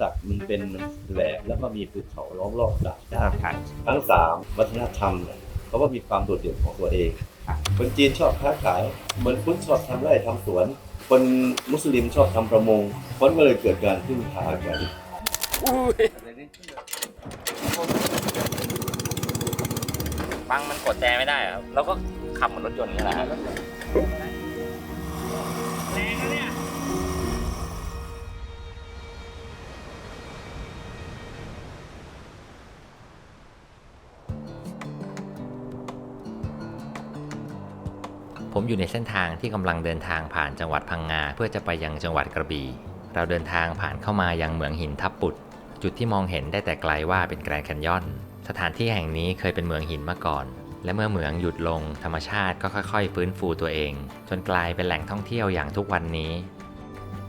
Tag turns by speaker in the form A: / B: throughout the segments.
A: สักมันเป็นแหลกแล้วก็มีภูเขาล้อมรอบด้านทั้งสามวัฒนธรรมเนี่ยเขาก็มีความโดดเด่นของตัวเองคนจีนชอบค้าขายคนพุทธชอบทำไร่ทำสวนคนมุสลิมชอบทำประมงเพราะก็เลยเกิดการพึ่งพากัน
B: ฟังมันกดแจไม่ได้ครับแล้วก็ขับเหมือนรถยนต์นี่แหละแรงนะเนี่ย ผมอยู่ในเส้นทางที่กำลังเดินทางผ่านจังหวัดพังงาเพื่อจะไปยังจังหวัดกระบี่เราเดินทางผ่านเข้ามายังเหมืองหินทับปุดจุดที่มองเห็นได้แต่ไกลว่าเป็นแกรนด์แคนยอนสถานที่แห่งนี้เคยเป็นเหมืองหินมาก่อนและเมื่อเหมืองหยุดลงธรรมชาติก็ค่อยๆฟื้นฟูตัวเองจนกลายเป็นแหล่งท่องเที่ยวอย่างทุกวันนี้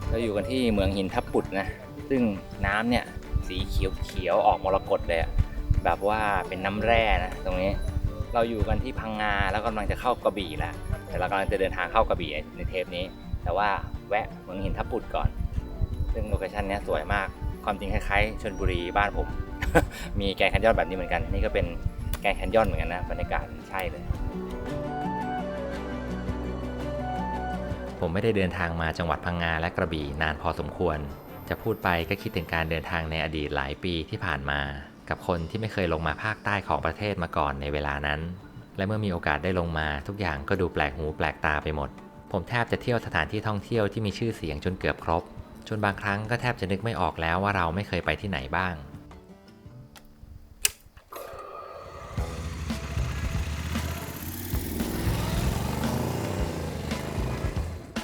B: เราอยู่กันที่เหมืองหินทับปุดนะซึ่งน้ำเนี่ยสีเขียวออกมรกตเลยแบบว่าเป็นน้ำแร่นะตรงนี้เราอยู่กันที่พังงาแล้วกำลังจะเข้ากระบี่แล้วแต่เรากำลังจะเดินทางเข้ากระบี่ในเทปนี้แต่ว่าแวะเหมืองหินทับปุดก่อนซึ่งโลเคชั่นนี้สวยมากความจริงคล้ายๆชลบุรีบ้านผม มีแกรนด์แคนยอนแบบนี้เหมือนกันนี่ก็เป็นแกรนด์แคนยอนเหมือนกันนะบรรยากาศใช่เลยผมไม่ได้เดินทางมาจังหวัดพังงาและกระบี่นานพอสมควรจะพูดไปก็คิดถึงการเดินทางในอดีตหลายปีที่ผ่านมากับคนที่ไม่เคยลงมาภาคใต้ของประเทศมาก่อนในเวลานั้นและเมื่อมีโอกาสได้ลงมาทุกอย่างก็ดูแปลกหูแปลกตาไปหมดผมแทบจะเที่ยวสถานที่ท่องเที่ยวที่มีชื่อเสียงจนเกือบครบจนบางครั้งก็แทบจะนึกไม่ออกแล้วว่าเราไม่เคยไปที่ไหนบ้าง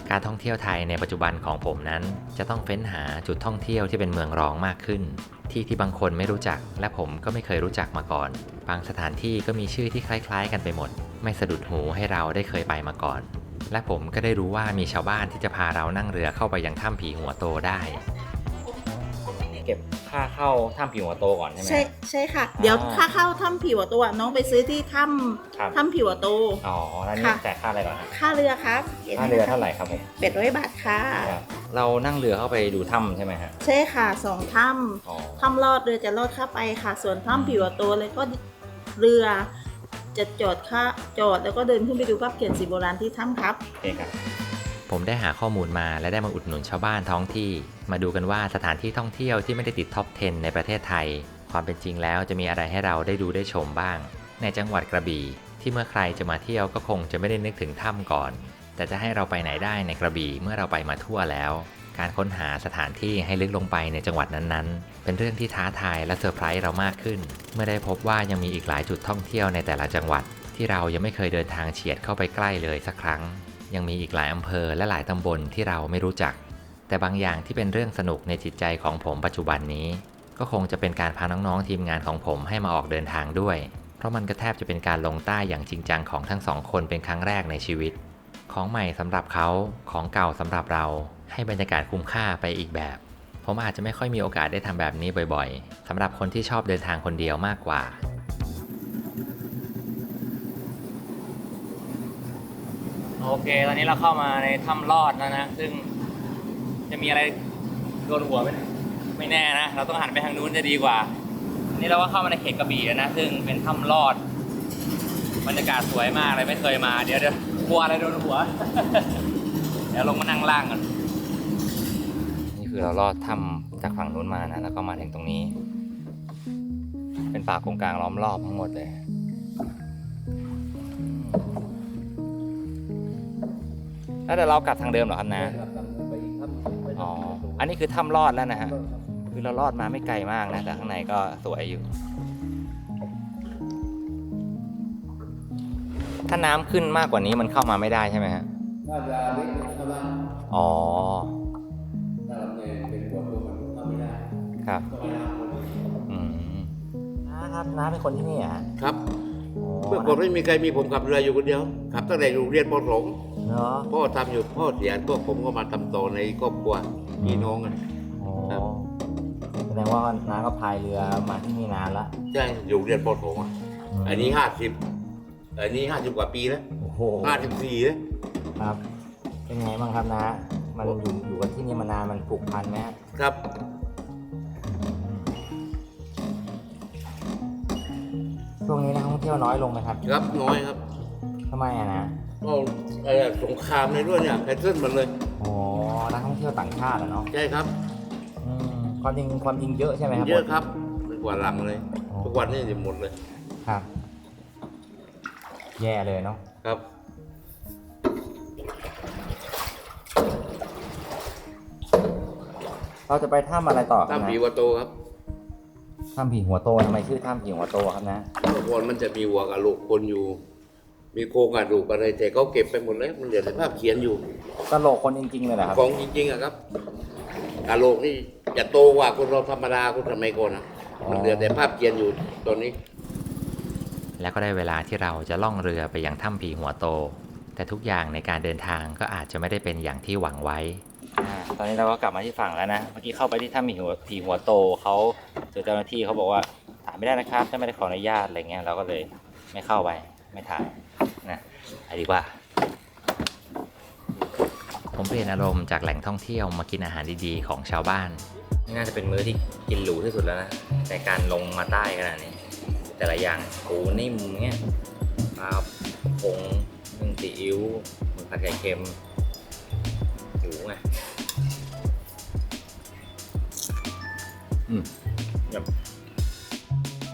B: การท่องเที่ยวไทยในปัจจุบันของผมนั้นจะต้องเฟ้นหาจุดท่องเที่ยวที่เป็นเมืองรองมากขึ้นที่บางคนไม่รู้จักและผมก็ไม่เคยรู้จักมาก่อนบางสถานที่ก็มีชื่อที่คล้ายๆกันไปหมดไม่สะดุดหูให้เราได้เคยไปมาก่อนและผมก็ได้รู้ว่ามีชาวบ้านที่จะพาเรานั่งเรือเข้าไปยังถ้ำผีหัวโตได้เก็บค่าเข้าถ้ำผีหัวโตก่อนใช่ไหม
C: ใช่ค่ะเดี๋ยวค่าเข้าถ้ำผีหัวโตน้องไปซื้อที่ถ้ำผีหัวโต
B: อ๋อแล้วนี่จ่ายค่าอะไรก่อน
C: ค่าเรือครับ
B: ค่าเรือเท่าไหร่ครับผม
C: 800 บาทค่ะ
B: เรานั่งเรือเข้าไปดูถ้ำใช่ไหมฮะ
C: ใช่ค่ะ2ถ้ำลอดเรือจะลอดเข้าไปค่ะส่วนถ้ำผีหัวโตเลยก็เรือจะจอดแล้วก็เดินขึ้นไปดูภาพเขียนสีโบราณที่ถ้ำครับ
B: โอเคครับผมได้หาข้อมูลมาและได้มาอุดหนุนชาวบ้านท้องที่มาดูกันว่าสถานที่ท่องเที่ยวที่ไม่ได้ติดท็อป 10 ในประเทศไทยความเป็นจริงแล้วจะมีอะไรให้เราได้ดูได้ชมบ้างในจังหวัดกระบี่ที่เมื่อใครจะมาเที่ยวก็คงจะไม่ได้นึกถึงถ้ำก่อนแต่จะให้เราไปไหนได้ในกระบี่เมื่อเราไปมาทั่วแล้วการค้นหาสถานที่ให้ลึกลงไปในจังหวัดนั้นๆเป็นเรื่องที่ท้าทายและเซอร์ไพรส์เรามากขึ้นเมื่อได้พบว่ายังมีอีกหลายจุดท่องเที่ยวในแต่ละจังหวัดที่เรายังไม่เคยเดินทางเฉียดเข้าไปใกล้เลยสักครั้งยังมีอีกหลายอำเภอและหลายตำบลที่เราไม่รู้จักแต่บางอย่างที่เป็นเรื่องสนุกในจิตใจของผมปัจจุบันนี้ก็คงจะเป็นการพาน้องๆทีมงานของผมให้มาออกเดินทางด้วยเพราะมันก็แทบจะเป็นการลงใต้อย่างจริงจังของทั้งสองคนเป็นครั้งแรกในชีวิตของใหม่สำหรับเขาของเก่าสำหรับเราให้บรรยากาศคุ้มค่าไปอีกแบบผมอาจจะไม่ค่อยมีโอกาสได้ทำแบบนี้บ่อยๆสำหรับคนที่ชอบเดินทางคนเดียวมากกว่าโอเคตอนนี้เราเข้ามาในถ้ำลอดแล้วนะซึ่งจะมีอะไรโดนหัวไหมไม่แน่นะเราต้องหันไปทางนู้นจะดีกว่านี่เราก็เข้ามาในเขตกระบี่แล้วนะซึ่งเป็นถ้ำลอดบรรยากาศสวยมากเลยไม่เคยมาเดี๋ยวกลัวอะไรโดนหัว เดี๋ยวลงมานั่งล่างกันนี่คือเราลอดถ้ำจากฝั่งนู้นมานะแล้วก็มาถึงตรงนี้เป็นป่าโกงกลางล้อมรอบทั้งหมดเลยแล้วเดี๋ยวเรากลับทางเดิมเหรอครับนะอ๋ออันนี้คือถ้ำลอดแล้วนะฮะคือเราลอดมาไม่ไกลมากนะแต่ข้างในก็สวยอยู่ถ้าน้ำขึ้นมากกว่านี้มันเข้ามาไม่ได้ใช่ไหมฮะถ้าจะลึกเข้ามาอ๋อถ้าเราเป็นหัวตัวมันเข้าไม่ได้ครับนะครับน้าเป็นคนที่นี่อ่ะ
A: ครับเมื่อก่อนไม่มีใครมีผมขับเรืออยู่คนเดียวขับตั้งแต่อยู่เรียนป .2 พ่อทำอยู่พ่อเสียพวกผมก็มาทำต่อในครอบครัวพี่น้องกัน
B: ครับแสดงว่าน้าก็พายเรือมาที่นี่นานแล้ว
A: ใช่อยู่เรียนป .2 อันนี้50อันนี้50กว่าปีแล้ว
B: โอ้โห
A: 54แล้ว
B: ครับเป็นไงบ้างครับน้ามันอยู่กันที่นี่มานานมันผูกพันไหม
A: ครับ
B: ช่วงนี้นักท่องเที่ยวน้อยลงไหมครับ
D: ครับน้อยครับ
B: ทำไมอะนะ
D: ก็สงครามในด้วยเนี่ยแพทเทิร์นหมดเลย
B: อ๋อนักท่องเที่ยวต่างชาติอะเนาะ
D: ใช่ครับ
B: ความจริงเยอะใช่ไหมครับ
D: เยอะครับเป็นกว่าหลังเลย
B: อ๋อ
D: ทุกวันนี้จะหมดเลย
B: ครับ แย่เลยเนาะ
D: ครับ
B: เราจะไปถ้ำอะไรต่อครับ
D: ถ้ำผี
B: นะ
D: วัวโตครับ
B: ถ้ำผีหัวโตทำไมชื่อถ้ำผีหัวโตครับนะ
D: เมื่อก่อนมันจะมีหัวกะโหลกคนอยู่ มีโครงกระดูกอะไรแต่เขาเก็บไปหมดแล้วมันเหลือแต่ภาพเขียนอยู่
B: กะโหลกคนจริงๆเลยนะครับ
D: ของจริงๆอะครับกะโหลกนี่จะโตกว่าคนเราธรรมดาคนสมัยก่อนนะมันเหลือแต่ภาพเขียนอยู่ตอนนี้
B: แล้วก็ได้เวลาที่เราจะล่องเรือไปยังถ้ำผีหัวโต แต่ทุกอย่างในการเดินทางก็อาจจะไม่ได้เป็นอย่างที่หวังไว้ตอนนี้เราก็กลับมาที่ฝั่งแล้วนะเมื่อกี้เข้าไปที่ถ้ำผีหัวโตเขาเจอเจ้าหน้าที่เขาบอกว่าถ่ายไม่ได้นะครับถ้าไม่ได้ขออนุญาตอะไรเงี้ยเราก็เลยไม่เข้าไปไม่ถ่ายนะไปดีกว่า ผมเปลี่ยนอารมณ์จากแหล่งท่องเที่ยวมากินอาหารดีๆของชาวบ้านนี่น่าจะเป็นมื้อที่กินหรูที่สุดแล้วนะในการลงมาใต้ขนาดนี้แต่ละอย่างปูนิ่มเงี้ยปลาผงนึ่งซีอิ๊วหมึกผัดไข่เค็มหิวไง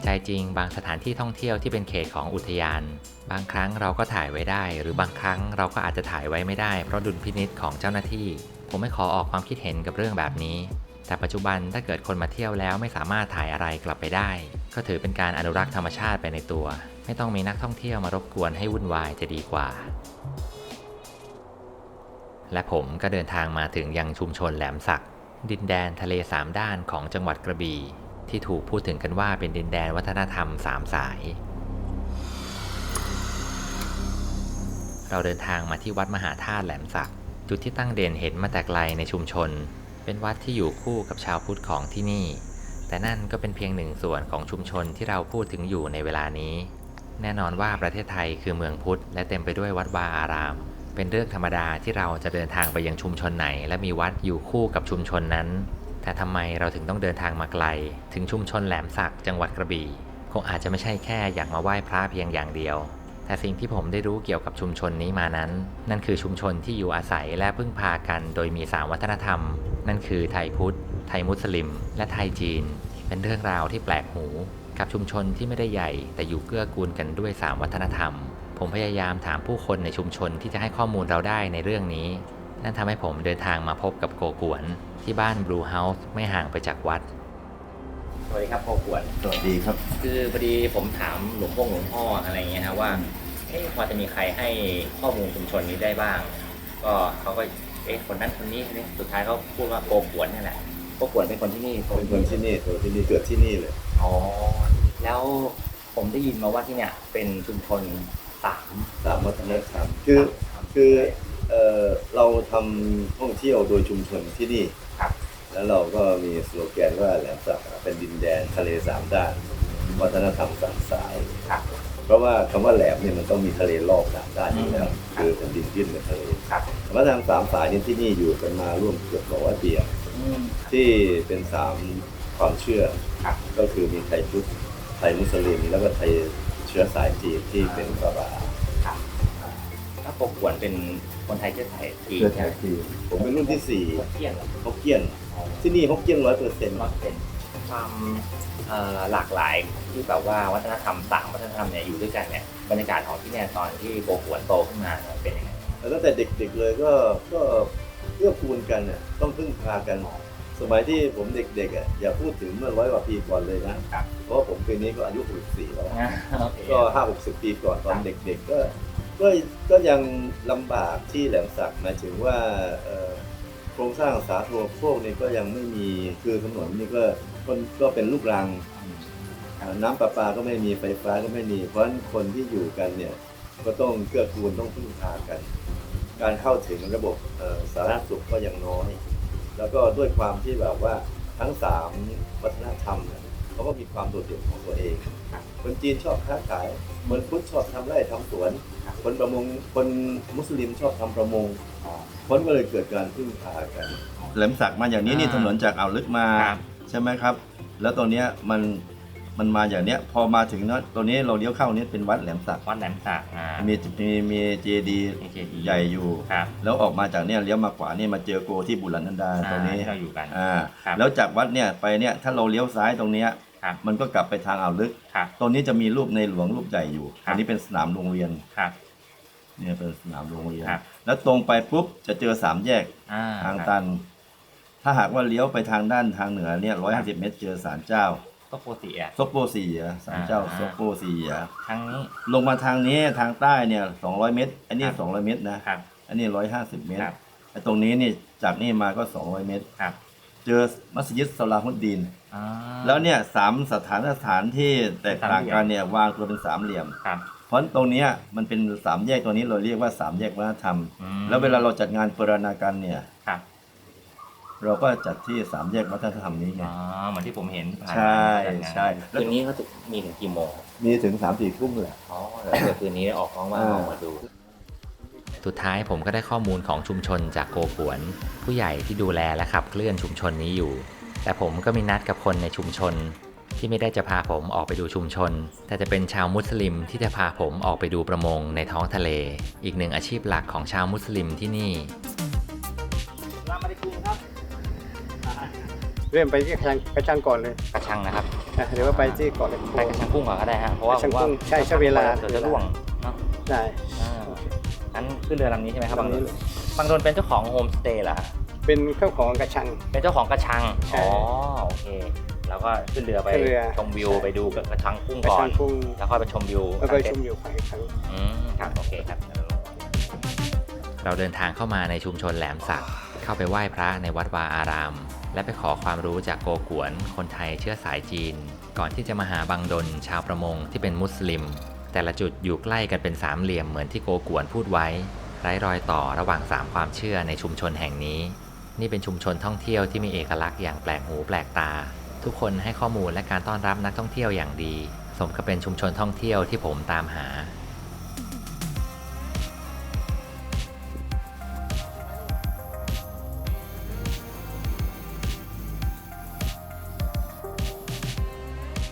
B: ใจจริงบางสถานที่ท่องเที่ยวที่เป็นเขตของอุทยานบางครั้งเราก็ถ่ายไว้ได้หรือบางครั้งเราก็อาจจะถ่ายไว้ไม่ได้เพราะดุลพินิจของเจ้าหน้าที่ผมไม่ขอออกความคิดเห็นกับเรื่องแบบนี้แต่ปัจจุบันถ้าเกิดคนมาเที่ยวแล้วไม่สามารถถ่ายอะไรกลับไปได้ก็ถือเป็นการอนุรักษ์ธรรมชาติไปในตัวไม่ต้องมีนักท่องเที่ยวมารบกวนให้วุ่นวายจะดีกว่าและผมก็เดินทางมาถึงยังชุมชนแหลมสักดินแดนทะเลสามด้านของจังหวัดกระบี่ที่ถูกพูดถึงกันว่าเป็นดินแดนวัฒนธรรมสามสายเราเดินทางมาที่วัดมหาธาตุแหลมสักจุดที่ตั้งเด่นเห็นมาแต่ไกลในชุมชนเป็นวัดที่อยู่คู่กับชาวพุทธของที่นี่แต่นั่นก็เป็นเพียงหนึ่งส่วนของชุมชนที่เราพูดถึงอยู่ในเวลานี้แน่นอนว่าประเทศไทยคือเมืองพุทธและเต็มไปด้วยวัดวาอารามเป็นเรื่องธรรมดาที่เราจะเดินทางไปยังชุมชนไหนและมีวัดอยู่คู่กับชุมชนนั้นแต่ทำไมเราถึงต้องเดินทางมาไกลถึงชุมชนแหลมสักจังหวัดกระบี่คงอาจจะไม่ใช่แค่อยากมาไหว้พระเพียงอย่างเดียวแต่สิ่งที่ผมได้รู้เกี่ยวกับชุมชนนี้มานั้นนั่นคือชุมชนที่อยู่อาศัยและพึ่งพากันโดยมี3วัฒนธรรมนั่นคือไทยพุทธไทยมุสลิมและไทยจีนเป็นเรื่องราวที่แปลกหูกับชุมชนที่ไม่ได้ใหญ่แต่อยู่เกื้อกูลกันด้วย3วัฒนธรรมผมพยายามถามผู้คนในชุมชนที่จะให้ข้อมูลเราได้ในเรื่องนี้นั่นทำให้ผมเดินทางมาพบกับโกกวนที่บ้านบลูเฮาส์ไม่ห่างไปจากวัดสวัสดีครับโกกวน
A: สวัสดีครับ
B: คือพอดีผมถามหลวงพ่ออะไรเงี้ยนะว่าพอจะมีใครให้ข้อมูลชุมชนนี้ได้บ้างก็เขาก็คนนั้นคนนี้สุดท้ายเขาพูดว่าโกกวนนี่แหละโกกวนเป็นคนที่นี่
A: เป็นคนที่นี่ตัวที่นี่เกิดที่นี่เลย
B: อ๋อแล้วผมได้ยินมาว่าที่เนี่ยเป็นชุมชน
A: สามวัฒนธรรมคือเราทำท่องเที่ยวโดยชุมชนที่นี่แล้วเราก็มีสโลแกนว่าแหลมสักเป็นดินแดนทะเลสามด้านวัฒนธรรมสามสายเพราะว่าคำว่าแหลมเนี่ยมันต้องมีทะเลรอบสามด้านอยู่แล้วคือเป็นดินยื่นกับทะเลวัฒนธรรมสามสายนี้ที่นี่อยู่กันมาร่วมเกือบ100 ปีที่เป็น3ความเชื่อก็คือมีไทยพุทธไทยมุสลิมแล้วก็ไทยเชื้อสายจีนที่เป็นบาบา
B: ถ้าโกกวนเป็นคนไทยเชื้อสายจีน
A: ผมเป็นรุ่นที่4
B: ฮกเกี้ยน
A: ฮกเกี้ยนที่นี่ฮกเกี้ยน100%
B: ความหลากหลายที่แบบว่าวัฒนธรรม3วัฒนธรรมเนี่ยอยู่ด้วยกันเนี่ยบรรยากาศของที่เนี่ยตอนที่โกกวนโตขึ้นมาเป็นยังไง
A: ตั้งแต่เด็กๆเลยก็เกื้อกูลกันเนี่ยต้องพึ่งพากันสมัยที่ผมเด็กๆอย่าพูดถึงเมื่อ100 กว่าปีก่อนเลยนะเพราะว่าผมปีนี้ก็อายุ64แล้วก็50-60 ปีก่อนตอนเด็กๆก็ยังลำบากที่แหลมสักหมายถึงว่าโครงสร้างสาธารณูปโภคนี่ก็ยังไม่มีคือถนนนี่ก็เป็นลูกรังน้ำประปาก็ไม่มีไฟฟ้าก็ไม่มีเพราะฉะนั้นคนที่อยู่กันเนี่ยก็ต้องเกื้อกูลต้องพึ่งพากันการเข้าถึงระบบสาธารณสุขก็ยังน้อยแล้วก็ด้วยความที่แบบว่าทั้ง3วัฒนธรรมเขาก็มีความโดดเด่นของตัวเองคนจีนชอบค้าขายคนพุทธชอบทำไร่ทำสวนคนประมงคนมุสลิมชอบทำประมงคนก็เลยเกิดการพึ่งพากันแหลมสักมาอย่างนี้นี่ถนนจากอ่าวลึกมาใช่ไหมครับแล้วตอนนี้ มันมาอย่างเนี้ยพอมาถึงเนาะตัวนี้เราเลี้ยวเข้าเนี้เป็นวัดแหลมสัก
B: วัดแหลมสัก
A: มีเจดีย์
B: มีเจดีย์
A: ใหญ่อยู่
B: ครับ
A: แล้วออกมาจากเนี่ยเลี้ยวมาขวาเนี่ยมาเจอโกที่บุรันนันดาตรงนี้
B: ที่เราอยู่กัน ครับ
A: แล้วจากวัดเนี่ยไปเนี่ยถ้าเราเลี้ยวซ้ายตรงเนี้ย
B: ครับ
A: มันก็กลับไปทางอ่าวลึก
B: ครับ
A: ตรงนี้จะมีรูปในหลวงรูปใหญ่อยู่
B: ครับ
A: อันนี้เป็นสนามโรงเรียน
B: ครับ
A: เนี่ยเป็นสนามโรงเรียน
B: ครับ
A: แล้วตรงไปปุ๊บจะเจอสามแยกทางตัน ถ้าหากว่าเลี้ยวไปทางด้านทางเหนือเนี่ย150 เมตรเจอศาลเจ้า
B: ก็โปรตีอ่ะ
A: ซกโปสีศาลเจ้าซกโปสี
B: ทางนี้
A: ลงมาทางนี้ทางใต้เนี่ย200 เมตร อันนี้
B: ครับ
A: 200 เมตรนะ
B: ครับ
A: อันนี้150 เมตร
B: ครับ
A: ไอ้ตรงนี้นี่จากนี่มาก็200 เมตร
B: ครับ
A: เจอมัสยิดสลาฮุดดีน
B: อ่า
A: แล้วเนี่ยสถานที่แตกต่างกันเนี่ยวางตัวเป็นสามเหลี่ยม
B: ครับ
A: เพราะตรงเนี้ยมันเป็นสามแยกตัวนี้เราเรียกว่าสามแยกวัฒนธรรม
B: อืม
A: แล้วเวลาเราจัดงานปรณาการเนี่ย
B: ครับ
A: เราก็จัดที่สามแยกวัฒนธรรมนี้ไง
B: อ๋อเหมือนที่ผมเห็นผ่าน
A: ใช่
B: มา
A: ใช่
B: คืนนี้เขาจะมีถึงกี่โมง
A: มีถึง3-4 ทุ่มแหละ
B: อ๋อเดี๋ยวคืนนี้ออกว่างๆออกมาดู สุดท้ายผมก็ได้ข้อมูลของชุมชนจากโกกวน ผู้ใหญ่ที่ดูแลและขับเคลื่อนชุมชนนี้อยู่ แต่ผมก็มีนัดกับคนในชุมชน ที่ไม่ได้จะพาผมออกไปดูชุมชน แต่จะเป็นชาวมุสลิมที่จะพาผมออกไปดูประมงในท้องทะเล อีกหนึ่งอาชีพหลักของชาวมุสลิมที่นี่
E: เริ่มไปที่กระชังก่อนเลย
B: กระชังนะครับ
E: เดี๋ยวว่าไปที่เกาะแหลมโพ
B: ไปกระชังกุ้งก่อนก็ได้ฮะเพราะว่าก
E: ระชัง
B: ผมว่า
E: กุ้งใช่เวลา
B: เดี๋ยวจะล่วงเนาะ
E: ได้
B: งั้นขึ้นเรือลำนี้ใช่ไหมครับบาง
E: ลำนี้
B: ดนบางดนเป็นเจ้าของโฮมสเตย์เหรอฮะ
E: เป็นเจ้าของกระชัง
B: เป็นเจ้าของกระชัง
E: ใช่
B: อ๋อโอเคแล้วก็ขึ้นเรือไป
E: ขึ้นเรือ
B: ชมวิวไปดูกับกระชังกุ้ง
E: กระ
B: ก่อ
E: ชั
B: น
E: งกุ้ง
B: แล้วค่อยไปชมวิว
E: แล้วก็
B: ซันเซ็
E: ช
B: ต
E: มวิวไปอีกครั้ง
B: ครับโอเคครับ เราเดินทางเข้ามาในชุมชนแหลมสัก เข้าไปไหว้พระในวัดวาอาราม และไปขอความรู้จากโกกวน คนไทยเชื้อสายจีน ก่อนที่จะมาหาบังดนชาวประมงที่เป็นมุสลิม แต่ละจุดอยู่ใกล้กันเป็นสามเหลี่ยมเหมือนที่โกกวนพูดไว้ ไร้รอยต่อระหว่างสามความเชื่อในชุมชนแห่งนี้ นี่เป็นชุมชนท่องเที่ยวที่มีเอกลักษณ์อย่างแปลกหูแปลกตา ทุกคนให้ข้อมูลและการต้อนรับนักท่องเที่ยวอย่างดี สมกับเป็นชุมชนท่องเที่ยวที่ผมตามหา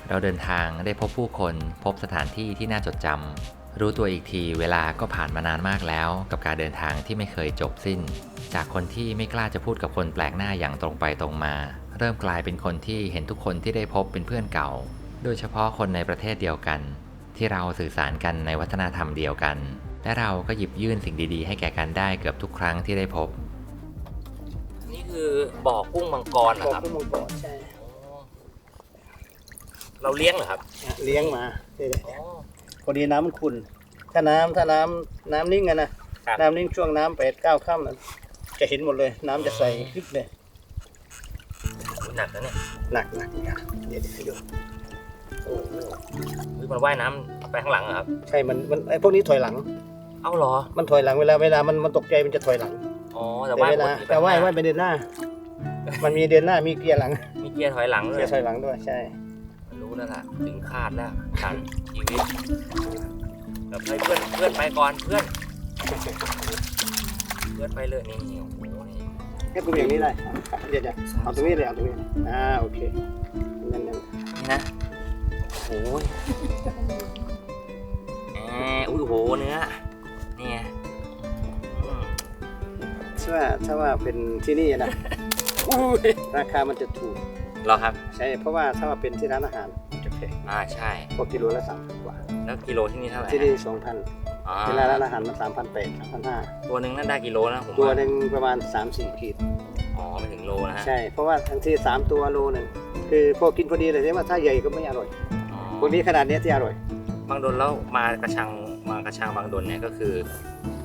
B: เราเดินทางได้พบผู้คนพบสถานที่ที่น่าจดจำรู้ตัวอีกทีเวลาก็ผ่านมานานมากแล้วกับการเดินทางที่ไม่เคยจบสิ้น จากคนที่ไม่กล้าจะพูดกับคนแปลกหน้าอย่างตรงไปตรงมา เริ่มกลายเป็นคนที่เห็นทุกคนที่ได้พบเป็นเพื่อนเก่า โดยเฉพาะคนในประเทศเดียวกัน ที่เราสื่อสารกันในวัฒนธรรมเดียวกัน และเราก็หยิบยื่นสิ่งดีๆให้แก่กันได้เกือบทุกครั้งที่ได้พบ นี่คือบ่อกุ้งมังกรเหรอ
E: เกาะ
B: ครับ
E: กุ้งมังกรใช่
B: เราเลี้ยงเหรอครับ
E: เลี้ยงมาพอดีน้ำมันขุ่นถ้าน้ำนิ่งอะนะครับ น้ำนิ่งช่วงน้ำ8-9 ค่ำน่ะจะเห็นหมดเลยน้ำจะใสขึ้นเลย
B: หนักนะเนี่ย
E: หนักเดี๋ยวให้ดู
B: โอ้โหมันว่ายน้ำไปข้างหลังเหรอครับ
E: ใช่มันไอ้พวกนี้ถอยหลัง
B: เอ้าเหรอ
E: มันถอยหลังเวลามันตกใจมันจะถอยหลัง
B: อ๋อแต่
E: แต่
B: ว่าย
E: เวลาแต่ว่ายไปเดินหน้า มันมีเดินหน้ามีเกียร์หลัง
B: มีเกียร์ถอยหลังด้ว
E: เกี
B: ย
E: ยร์ถอยหลังด้วยใช่
B: รู้แล้วล่ะถึงคาดแล้วการชีวิตแบบให้เพื่อนไปก่อนเพื่อนไปเลยนี่โอ้โหนี่
E: แค่ตัวอย่างนี้ได้เดี๋ยวเอาตรงนี้เลยเอาตรงนี้โอเคนั่น
B: นี่นะโอ้ยอุ้ยโหเนื้อนี่ไงอืม
E: ถ้าว่าเป็นที่นี่นะราคามันจะถูก
B: เหรอครับ
E: ใช่เพราะว่าถ้าว่าเป็นที่ร้านอาหารจะแพง
B: ใช่
E: พวกกิโลละ3,000 กว่า
B: แล้วกิโลที่นี่เท่าไหร่
E: ที่นี่
B: ฮะ
E: 2,000
B: อ๋อ
E: เวลาร้านอาหารมัน3,800 3,500
B: ตัวหนึ่งนั่นได้กิโลนะผม
E: ตัว
B: ว่า
E: หนึ่งประมาณ 3-4 ขีด
B: อ๋อไม่ถึงโลนะฮะ
E: ใช่เพราะว่าทั้งที่3 ตัวโลนึงคือพวกกินพอดีเลยที่ว่าถ้าใหญ่ก็ไม่อร่อย
B: อ๋อ
E: พวกนี้ขนาดนี้ที่อร่อย
B: บางดนแล้วมากระชังบางดนเนี่ยก็คือ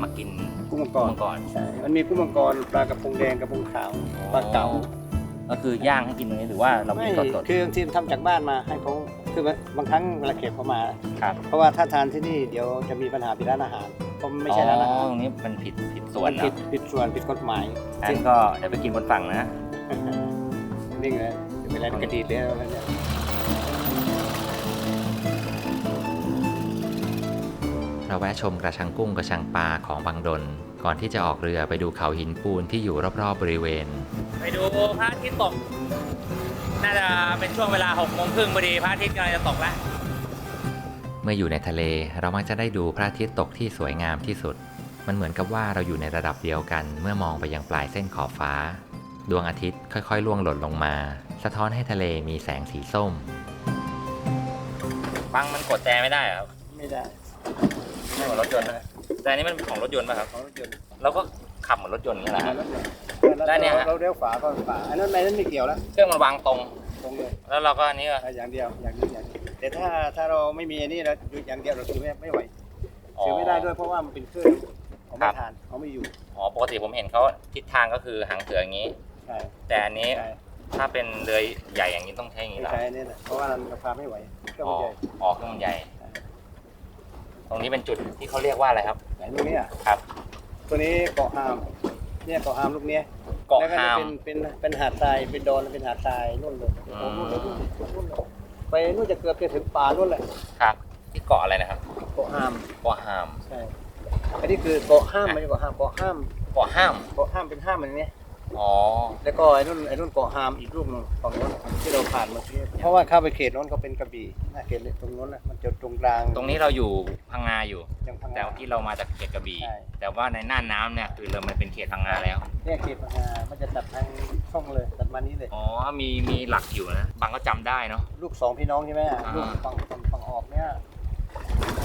B: มากิน
E: กุ้งมังกร
B: มังกร
E: ใช่มันมีกุ้งมังกรปลากระพงแดงกระพงขาวปลาเก๋า
B: ก็คือย่างให้กินตรงนี้หรือว่าเรา
E: ไม่
B: กินสด
E: คือบางทีทำจากบ้านมาให้เขาคือบางครั้งเวลาเก็บเขามา
B: ๆครับ
E: เพราะว่าถ้าทานที่นี่เดี๋ยวจะมีปัญหาที่ร้านอาหารเพราะมันไม่ใช่ร้านอาหาร
B: ตรงนี้มันผิดส่วน
E: มันผิ
B: เนาะ
E: ดส่วนผิดกฎหมาย
B: งั้นก็เดี๋ยวไปกินบนฝั่งนะ
E: นิ่งเลยเวลากระดีดเลยแล้วเนี่ย
B: เราแวะชมกระชังกุ้งกระชังปลาของบางดนก่อนที่จะออกเรือไปดูเขาหินปูนที่อยู่รอบๆบริเวณ ไปดูพระอาทิตย์ตก น่าจะเป็นช่วงเวลา6 โมงครึ่งพอดีพระอาทิตย์กำลังจะตกแล้วเมื่ออยู่ในทะเลเรามักจะได้ดูพระอาทิตย์ตกที่สวยงามที่สุดมันเหมือนกับว่าเราอยู่ในระดับเดียวกันเมื่อมองไปยังปลายเส้นขอบฟ้าดวงอาทิตย์ค่อยๆล่วงหล่นลงมาสะท้อนให้ทะเลมีแสงสีส้มบังมันกดแต่ไม่ได้ครับ
E: ไม่ได้
B: ไม่เหมือนรถยนต์นะแต่อันนี้มันเป็นของรถยนต์ป่ะครับ
E: ของรถยนต์
B: เราก็ขับเหมือนรถยนต์นี่แหละ
E: รถยนต์
B: ได้เนี่ยฮะ
E: เราเลี้ยวขวาก็ขวาอันนั้นไม่เกี่ยวแล้ว
B: เครื่องมันวางตรง
E: ตรงเลย
B: แล้วเราก็อันนี้ก็
E: อย่างเดียวอย่างนี้แต่ถ้าเราไม่มีอันนี้เราอย่างเดียวเราถือไม่ไหวถือไม่ได้ด้วยเพราะว่ามันเป็นเครื่องของไม่ทานเขาไม่อยู่
B: อ๋อปกติผมเห็นเขาทิศทางก็คือหางเสืออย่างนี้
E: ใช่
B: แต่อันนี้
E: ใช่
B: ถ้าเป็นเรือใหญ่อย่างนี้ต้องใช้อย่างนี้
E: ไม่
B: เหรอ
E: ใช่เนี่ยนะเพราะว่ามันพาไม่ไหวเครื่อง
B: อ๋
E: มั
B: อน
E: ใหญ่
B: อ๋อเครื่องมันใหญ่ ตรงนี้เป็นจุดที่เขาเรียกว่าอะไรครับ
E: ไหนลูกเนี้ย
B: ครับ
E: ตัวนี้เกาะฮามเนี่ยเกาะฮามลูกเนี้ย
B: เกาะ
E: แล้วก็
B: ฮาม
E: เป็นหาดทรายเป็นดอนเป็นหาดทรายนู่นเลย
B: อืม
E: โอ้นู่นเลยนู่นเลยไปนู่นจะเกือบจะถึงป่านู่นเลย
B: ครับที่เกาะอะไรนะครับ
E: เกาะฮาม
B: เกาะฮาม
E: ใช่อันนี้คือเกาะห้ามไม่ใช่เกาะฮามเกาะห้าม
B: เกาะห้าม
E: เกาะห้ามเป็นห้ามอันนี้
B: อ๋อ
E: แล้วก็ไอ้นู่นเกาะฮามอีกลูกหนึงฝั่งโน้นที่เราผ่านเมื่อกี้เพราะว่าเข้าไปเขตโน้นก็เป็นกระบี่หน้าเขตเลยตรงโน้นน่ะมันจะตรงกลาง
B: ตรงนี้เราอยู่พังงาอยู่
E: ยังพัง
B: แต่
E: งา
B: เมื่อกี้เรามาจากเขตกระบี่
E: ใช่
B: แต่ว่าในน่านน้ำเนี่ยคือเรามันเป็นเขตพังงาแล้ว
E: เนี่ยเขตพังงามันจะตัดทางช่องเลยตัดมานี้เลย
B: อ๋อมีหลักอยู่นะบางก็จำได้เนาะ
E: ลูกสองพี่น้องใช่ไหม
B: อ่า
E: ลูกฝั่งออกเนี่ย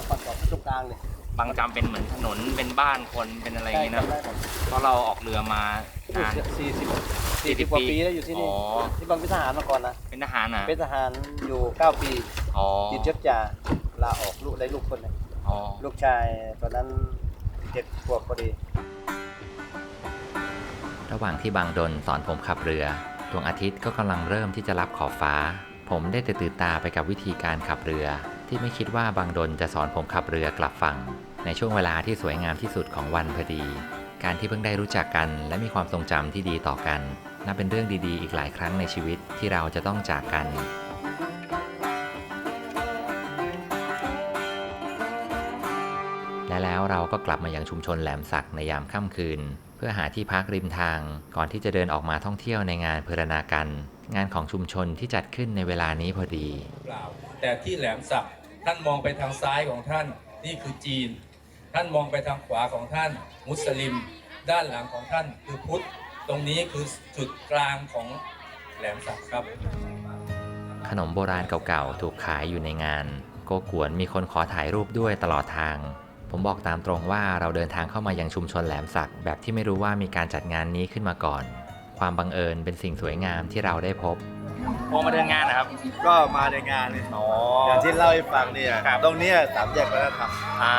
E: ฝั่งออกตรงกลางเลย
B: บางจำเป็นเหมือนถนนเป็นบ้านคนเป็นอะไรอย่างงี้นะ
E: จำได้หมด
B: เพราะเราออกเรือมานาน
E: 40 กว่าปีแล้วอยู่ที่นี่
B: อ๋อ
E: ที่บางเป็นทหารมาก่อนนะ
B: เป็นทหารนะ
E: เป็นทหารอยู่ 9 ปี
B: อ๋อ
E: ติดเชื้อจ่าลาออกลูกได้ลูกคนหนึง
B: อ๋อ
E: ลูกชายตอนนั้น7 ขวบพอดี
B: ระหว่างที่บางดนสอนผมขับเรือดวงอาทิตย์ก็กำลังเริ่มที่จะรับขอบฟ้า ผมได้แต่ตื่นตาไปกับวิธีการขับเรือ ที่ไม่คิดว่าบางดนจะสอนผมขับเรือกลับฝั่งในช่วงเวลาที่สวยงามที่สุดของวันพอดี การที่เพิ่งได้รู้จักกันและมีความทรงจำที่ดีต่อกันนับเป็นเรื่องดีๆอีกหลายครั้งในชีวิตที่เราจะต้องจากกัน และแล้วเราก็กลับมายังชุมชนแหลมสักในยามค่ำคืน เพื่อหาที่พักริมทางก่อนที่จะเดินออกมาท่องเที่ยวในงานเพรณากันงานของชุมชนที่จัดขึ้นในเวลานี้พอดี
F: เปล่าแต่ที่แหลมสักท่านมองไปทางซ้ายของท่านนี่คือจีน ท่านมองไปทางขวาของท่านมุสลิม ด้านหลังของท่านคือพุทธตรงนี้คือจุดกลางของแหลมสักครับ
B: ขนมโบราณเก่าๆถูกขายอยู่ในงานโกกวนมีคนขอถ่ายรูปด้วยตลอดทาง ผมบอกตามตรงว่าเราเดินทางเข้ามายังชุมชนแหลมสักแบบที่ไม่รู้ว่ามีการจัดงานนี้ขึ้นมาก่อน ความบังเอิญเป็นสิ่งสวยงามที่เราได้พบโมาเดินงานนะครับ
A: ก็มาในงานนี่
B: อ๋อ
A: อย่างที่เล่าให้ฟังเนี่ย
B: ครับ
A: ตรงเนี้ยสามแยกวัฒนธรรม
B: อ่า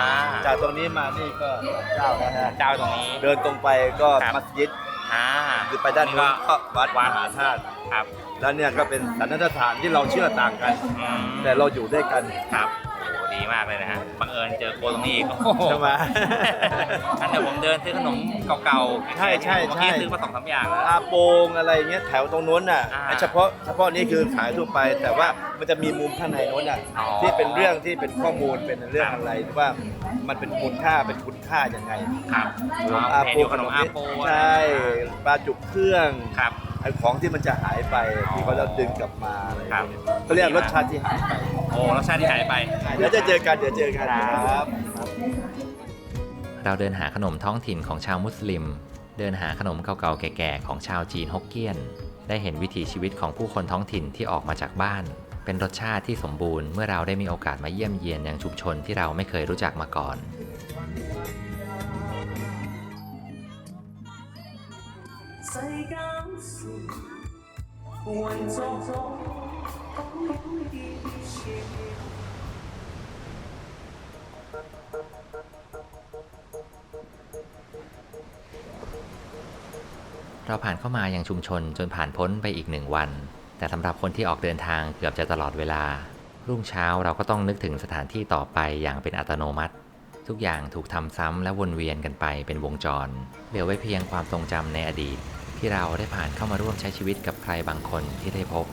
A: จากตรงนี้มานี่ก็เจ้าแล้วฮะ
B: เจ้าตรงนี้
A: เดินตรงไปก็
B: ครับ
A: มัสยิด
B: อ่า
A: คือไปด้านโน้นก็วัดมหาธาตุ
B: ครับ
A: แล้วเนี่ยก็เป็นสันนิษฐานที่เราเชื่อต่างกัน
B: อืม
A: แต่เราอยู่ด้วยกัน
B: ครับโอ้ดีมากเลยนะฮะบังเอิญเจอโกตรงนี้อีกโอ้โห
A: ใช่ไหม
B: อันเดี๋ยวผมเดินซื้อขนมเก่าๆ
A: ใช่ใช่
B: เมื่อกี้
A: ใช่
B: ซื้อมา2-3 อย่างแล้ว
A: อาโปงอะไรเงี้ยแถวตรงโน้นน่ะ
B: อ่า
A: ไอ้เฉพาะนี้คือขายทั่วไป แต่ว่ามันจะมีมุมข้างในโน้นน่ะ
B: อ๋อ
A: ที่เป็นเรื่องที่เป็นข้อมูลเป็นเรื่องอะไรว่ามันเป็นมูลค่าเป็นคุณค่ายังไง
B: ครับ
A: อา
B: เห็น
A: โป
B: อยู่ขนมอาโป
A: ใช่ปลาจุกเครื่อง
B: ครับ
A: ไอ้ของที่มันจะหายไป
B: อ๋อ
A: ที่เขาจะดึงกลับมาอะไร
B: ครับ
A: เงี้ยเขาเรียกรสชาติที่หายไป
B: โอ้รสชาติที่หายไป
A: เดี๋ยวจะเจอกันครับ
B: เราเดินหาขนมท้องถิ่นของชาวมุสลิม เดินหาขนมเก่าๆแก่ๆของชาวจีนฮกเกี้ยน ได้เห็นวิถีชีวิตของผู้คนท้องถิ่นที่ออกมาจากบ้าน เป็นรสชาติที่สมบูรณ์เมื่อเราได้มีโอกาสมาเยี่ยมเยียนยังชุมชนที่เราไม่เคยรู้จักมาก่อน เราผ่านเข้ามายังชุมชนจนผ่านพ้นไปอีก1 วัน แต่สำหรับคนที่ออกเดินทางเกือบจะตลอดเวลา รุ่งเช้าเราก็ต้องนึกถึงสถานที่ต่อไปอย่างเป็นอัตโนมัติ ทุกอย่างถูกทำซ้ำและวนเวียนกันไปเป็นวงจร เหลือไว้เพียงความทรงจำในอดีต ที่เราได้ผ่านเข้ามาร่วมใช้ชีวิตกับใครบางคนที่ได้พบ